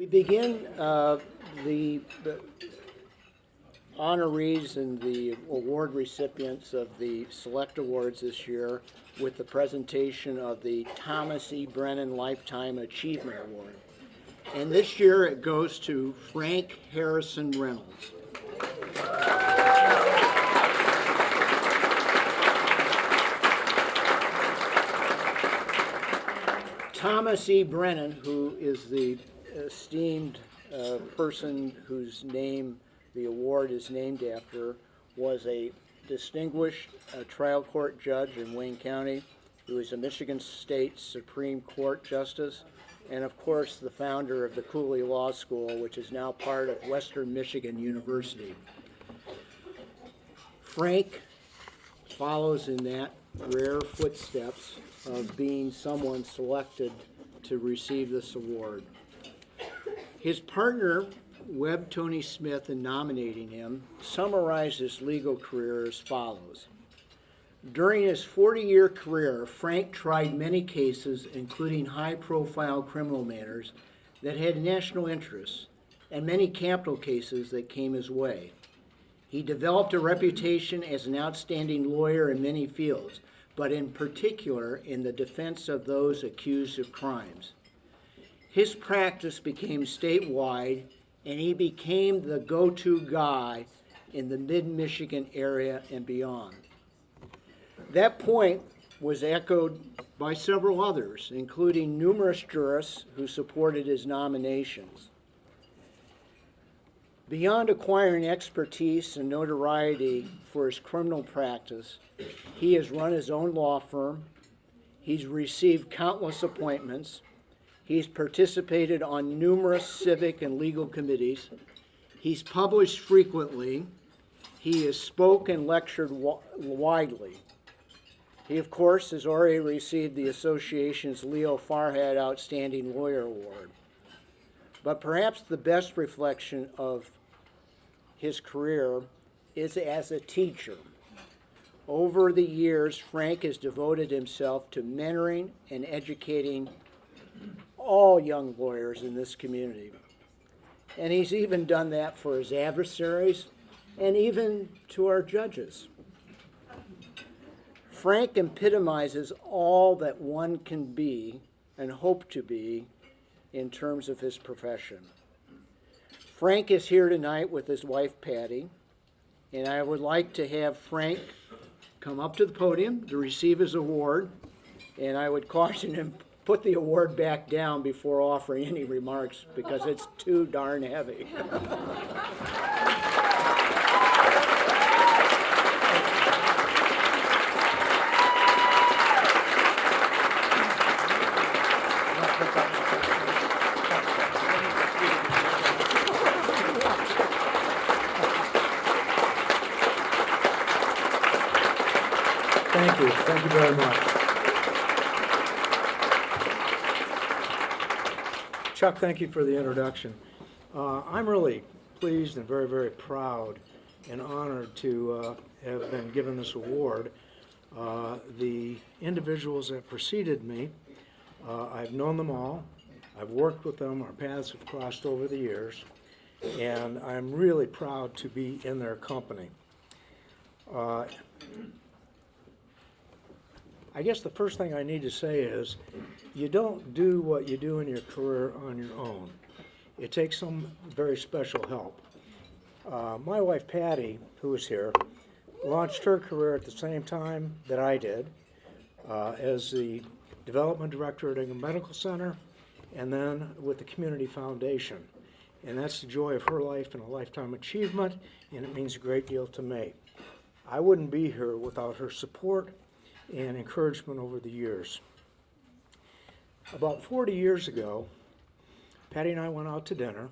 We begin the honorees and the award recipients of the Select Awards this year with the presentation of the Thomas E. Brennan Lifetime Achievement Award. And this year it goes to Frank Harrison Reynolds. Thomas E. Brennan, who is the esteemed person whose name the award is named after, was a distinguished trial court judge in Wayne County. He was a Michigan State Supreme Court Justice, and of course the founder of the Cooley Law School, which is now part of Western Michigan University. Frank follows in that rare footsteps of being someone selected to receive this award. His partner, Webb Tony Smith, in nominating him, summarized his legal career as follows. During his 40-year career, Frank tried many cases, including high-profile criminal matters that had national interest, and many capital cases that came his way. He developed a reputation as an outstanding lawyer in many fields, but in particular in the defense of those accused of crimes. His practice became statewide, and he became the go-to guy in the mid-Michigan area and beyond. That point was echoed by several others, including numerous jurists who supported his nominations. Beyond acquiring expertise and notoriety for his criminal practice, he has run his own law firm, he's received countless appointments, he's participated on numerous civic and legal committees, he's published frequently, he has spoken and lectured widely. He, of course, has already received the association's Leo Farhad Outstanding Lawyer Award. But perhaps the best reflection of his career is as a teacher. Over the years, Frank has devoted himself to mentoring and educating all young lawyers in this community. And he's even done that for his adversaries and even to our judges. Frank epitomizes all that one can be and hope to be in terms of his profession. Frank is here tonight with his wife, Patty, and I would like to have Frank come up to the podium to receive his award, and I would caution him, put the award back down before offering any remarks because it's too darn heavy. Thank you very much. Chuck, thank you for the introduction. I'm really pleased and very, very proud and honored to have been given this award. The individuals that preceded me, I've known them all. I've worked with them. Our paths have crossed over the years, and I'm really proud to be in their company. I guess the first thing I need to say is you don't do what you do in your career on your own. It takes some very special help. My wife, Patty, who is here, launched her career at the same time that I did as the development director at Ingham Medical Center and then with the Community Foundation. And that's the joy of her life and a lifetime achievement, and it means a great deal to me. I wouldn't be here without her support and encouragement over the years. About 40 years ago, Patty and I went out to dinner,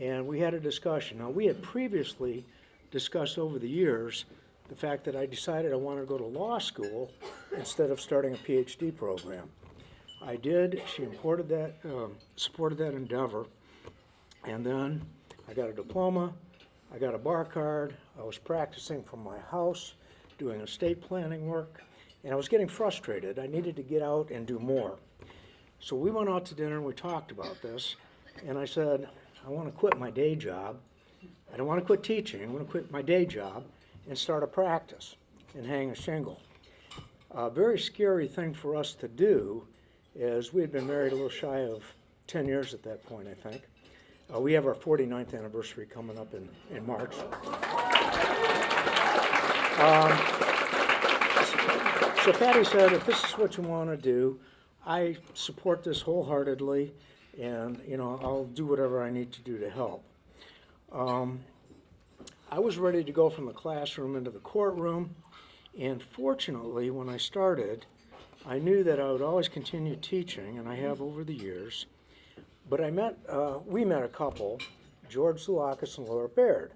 and we had a discussion. Now, we had previously discussed over the years the fact that I decided I wanted to go to law school instead of starting a PhD program. I did. She supported that endeavor, and then I got a diploma, I got a bar card, I was practicing from my house, doing estate planning work, and I was getting frustrated. I needed to get out and do more. So we went out to dinner and we talked about this, And I said, I want to quit my day job. I don't want to quit teaching. I want to quit my day job and start a practice and hang a shingle. A very scary thing for us to do is we had been married a little shy of 10 years at that point, I think. We have our 49th anniversary coming up in March. So Patty said, if this is what you want to do, I support this wholeheartedly, and I'll do whatever I need to do to help. I was ready to go from the classroom into the courtroom, and fortunately, when I started, I knew that I would always continue teaching, and I have over the years. But we met a couple, George Zulakis and Laura Baird.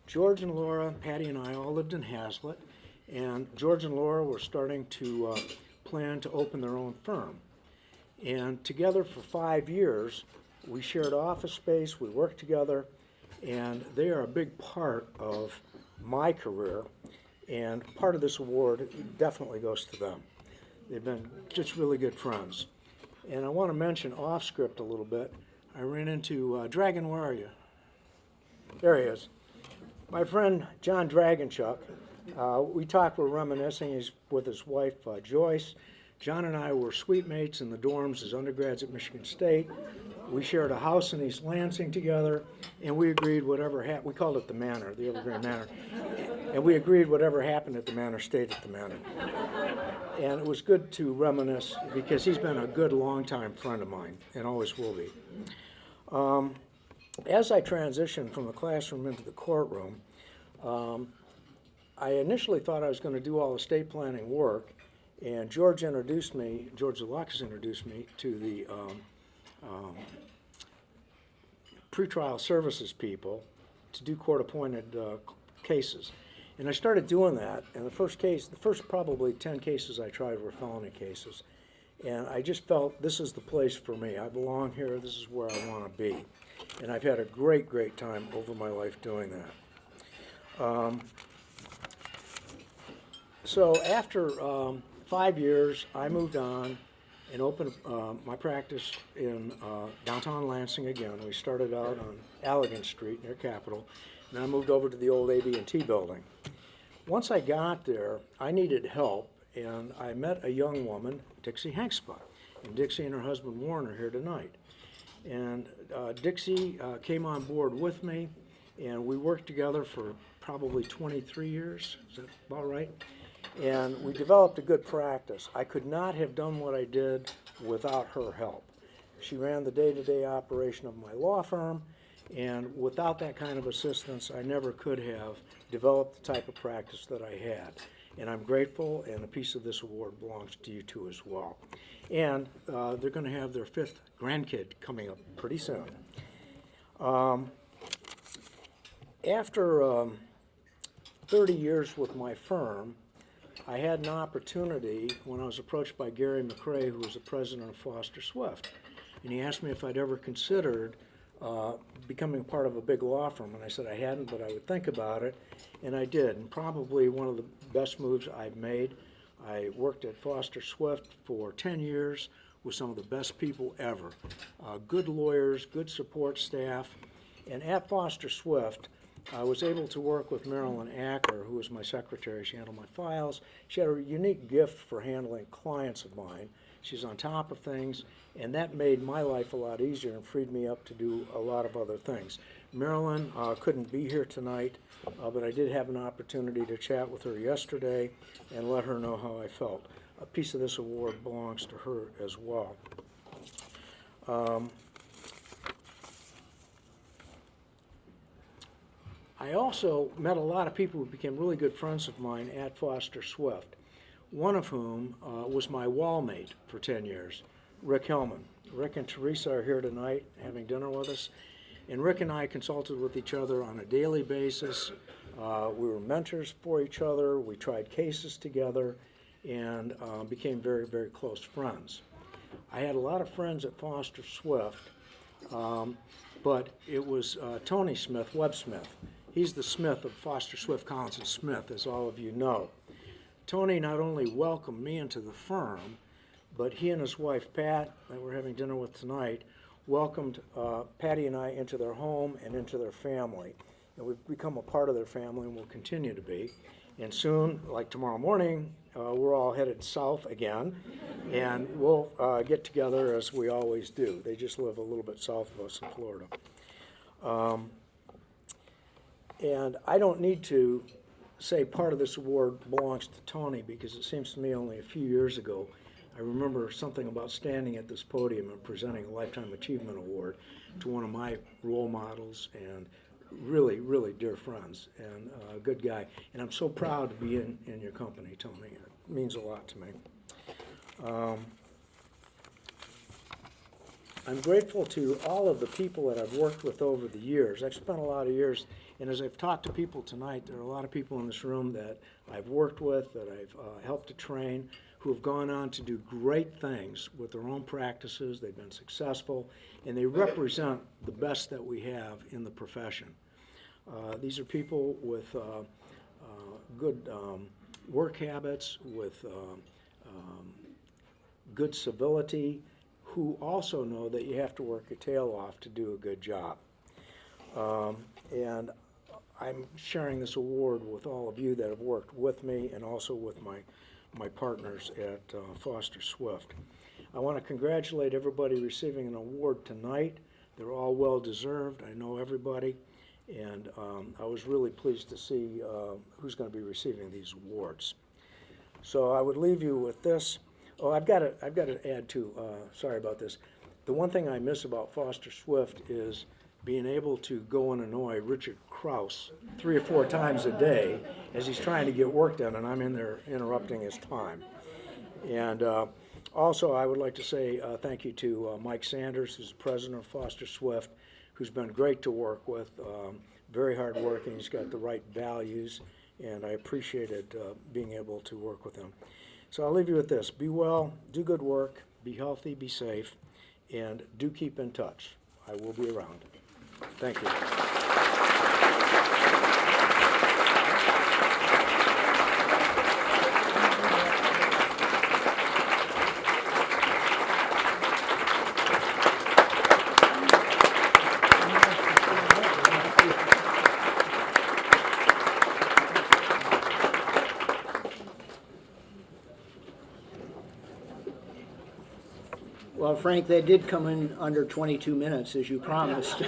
George and Laura, Patty and I all lived in Hazlitt, and George and Laura were starting to plan to open their own firm. And together for 5 years, we shared office space, we worked together, and they are a big part of my career, and part of this award definitely goes to them. They've been just really good friends. And I want to mention off script a little bit. I ran into Dragon, where are you? There he is. My friend John Dragonchuk. We talked, we're reminiscing. He's with his wife Joyce. John and I were suite mates in the dorms as undergrads at Michigan State. We shared a house in East Lansing together, and we agreed whatever happened. We called it the Manor, the Evergreen Manor. And we agreed whatever happened at the Manor stayed at the Manor. And it was good to reminisce because he's been a good longtime friend of mine and always will be. As I transitioned from the classroom into the courtroom, I initially thought I was going to do all estate planning work, and George Zulakis introduced me to the pretrial services people to do court-appointed cases. And I started doing that, and the first probably 10 cases I tried were felony cases. And I just felt this is the place for me. I belong here, this is where I want to be. And I've had a great, great time over my life doing that. So after 5 years, I moved on and opened my practice in downtown Lansing again. We started out on Allegan Street near Capitol, and I moved over to the old AB&T building. Once I got there, I needed help, and I met a young woman, Dixie Hankspa, and Dixie and her husband Warren are here tonight. And Dixie came on board with me, and we worked together for probably 23 years. Is that about right? And we developed a good practice. I could not have done what I did without her help. She ran the day-to-day operation of my law firm, and without that kind of assistance, I never could have developed the type of practice that I had. And I'm grateful, and a piece of this award belongs to you two as well. And they're going to have their 5th grandkid coming up pretty soon. After 30 years with my firm, I had an opportunity when I was approached by Gary McRae, who was the president of Foster Swift. And he asked me if I'd ever considered becoming part of a big law firm. And I said I hadn't, but I would think about it. And I did. And probably one of the best moves I've made. I worked at Foster Swift for 10 years with some of the best people ever. Good lawyers, good support staff. And at Foster Swift, I was able to work with Marilyn Acker, who was my secretary. She handled my files. She had a unique gift for handling clients of mine. She's on top of things, and that made my life a lot easier and freed me up to do a lot of other things. Marilyn couldn't be here tonight, but I did have an opportunity to chat with her yesterday and let her know how I felt. A piece of this award belongs to her as well. I also met a lot of people who became really good friends of mine at Foster Swift, one of whom was my wall mate for 10 years, Rick Hillman. Rick and Teresa are here tonight having dinner with us, and Rick and I consulted with each other on a daily basis. We were mentors for each other, we tried cases together, and became very, very close friends. I had a lot of friends at Foster Swift, but it was Tony Smith, Webb Smith. He's the Smith of Foster Swift, Collins and Smith, as all of you know. Tony not only welcomed me into the firm, but he and his wife, Pat, that we're having dinner with tonight, welcomed Patty and I into their home and into their family. And we've become a part of their family and will continue to be. And soon, like tomorrow morning, we're all headed south again, and we'll get together as we always do. They just live a little bit south of us in Florida. And I don't need to say part of this award belongs to Tony, because it seems to me only a few years ago, I remember something about standing at this podium and presenting a Lifetime Achievement Award to one of my role models and really, really dear friends, and a good guy. And I'm so proud to be in your company, Tony. It means a lot to me. I'm grateful to all of the people that I've worked with over the years. I've spent a lot of years, and as I've talked to people tonight, there are a lot of people in this room that I've worked with, that I've helped to train, who have gone on to do great things with their own practices. They've been successful, and they represent the best that we have in the profession. These are people with good work habits, with good civility, who also know that you have to work your tail off to do a good job. And I'm sharing this award with all of you that have worked with me, and also with my partners at Foster Swift. I want to congratulate everybody receiving an award tonight. They're all well deserved. I know everybody, and I was really pleased to see who's going to be receiving these awards. So I would leave you with this. Oh, I've got to add too. Sorry about this. The one thing I miss about Foster Swift is being able to go and annoy Richard Krause 3 or 4 times a day as he's trying to get work done, and I'm in there interrupting his time. And also, I would like to say thank you to Mike Sanders, who's the president of Foster Swift, who's been great to work with, very hardworking. He's got the right values, and I appreciated being able to work with him. So I'll leave you with this. Be well, do good work, be healthy, be safe, and do keep in touch. I will be around. Thank you. Well, Frank, that did come in under 22 minutes, as you promised.